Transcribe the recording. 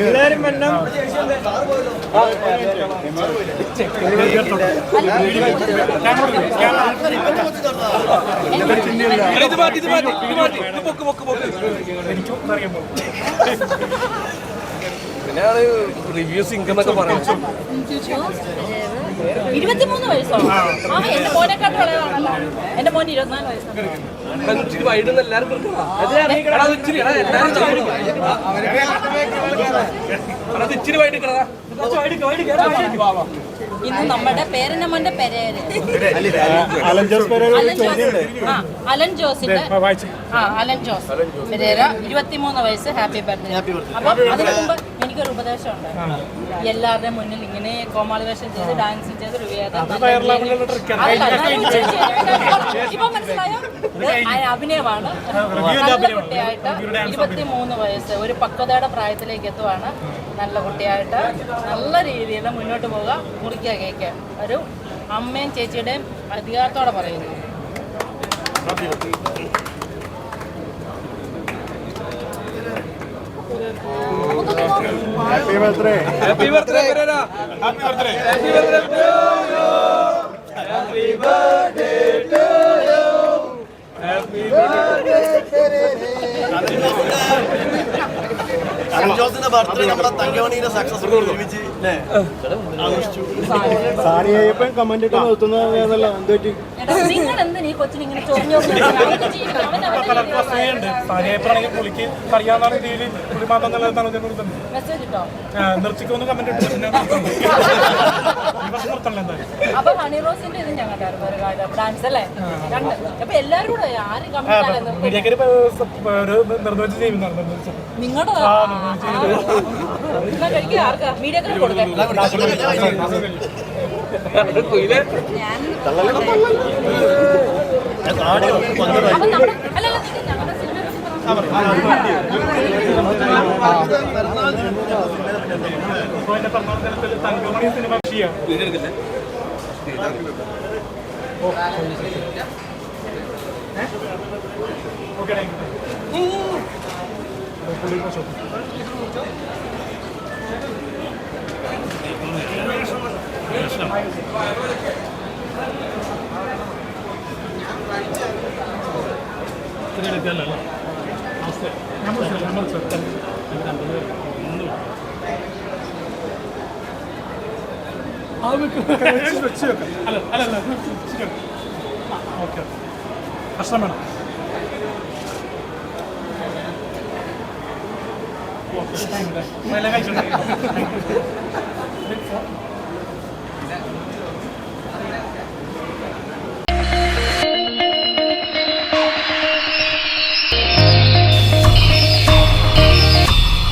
എല്ലാരും പിന്നെ reviews income ഒക്കെ പറയാം. 23 വയസ്സോ? എന്റെ മോനെക്കാട്ടും ഇളയതാണല്ലോ. എന്റെ മോന് 24 വയസ്സാണ്. ഇച്ചിരി വൈകിട്ട് എല്ലാരും ഇച്ചിരി വൈകിട്ട് ഇന്ന് നമ്മുടെ പേരനമ്മന്റെ പെരേര് അലൻ ജോസിന്റെ അലൻ ജോസ് പെരേര 23 വയസ്സ്. Happy birthday. അപ്പം അതിനു മുമ്പ് എനിക്കൊരു ഉപദേശം ഉണ്ടായിരുന്നു. എല്ലാവരുടെയും മുന്നിൽ ഇങ്ങനെ കോമാളി വേഷം ചെയ്ത് ഡാൻസ് ചെയ്ത് ഇപ്പൊ മനസ്സിലായോ? അഭിനയമാണ്. നല്ല കുട്ടിയായിട്ട് 23 വയസ്സ് ഒരു പക്വതയുടെ പ്രായത്തിലേക്ക് എത്തുവാണ്. നല്ല കുട്ടിയായിട്ട് നല്ല രീതിയിൽ മുന്നോട്ട് പോവുക. മുറിക്കുക കേക്ക് ഒരു അമ്മയും ചേച്ചിയുടെയും അധികാരത്തോടെ പറയുന്നു. Happy birthday. Happy birthday Pereira. Happy birthday. Happy birthday to you. Happy birthday to you. Happy birthday ജോസിന്റെ ബർത്ത്ഡേ നമ്മുടെ തങ്കമണിയുടെ സക്സസ്ഫുൾ ഒരുമിച്ച് ആഘോഷിച്ചു. സാനിയപ്പൻ കമന്റ് ഇട്ട് നിർത്തുന്നതല്ല എന്തുപറ്റി? നിങ്ങൾ എന്തിനാ ഈ കൊച്ചിന് ഇങ്ങനെ സാനിയപ്പനാണെങ്കിൽ പുള്ളിക്ക് അറിയാവുന്ന രീതിയിൽ പുള്ളി മാത്രം മെസ്സേജ് ഇട്ടോ? നിർത്തിക്കൊന്ന് കമന്റ് ഇട്ടു. അപ്പൊ ഹണി റോസിന്റെ ഇത് ഞാൻ കണ്ടായിരുന്നു ഡാൻസ് അല്ലേ? അപ്പൊ എല്ലാരും കൂടെ ആരും കമന്റ് നിർദ്ദേശിച്ച് ചെയ്യുന്നതാണ്. നിങ്ങളുടെ കഴിക്കുക ആർക്കാ? മീഡിയക്കാർക്ക് കൊടുക്കാൻ തങ്കമണി സിനിമ ഭക്ഷണം വേണം. കഴിച്ചു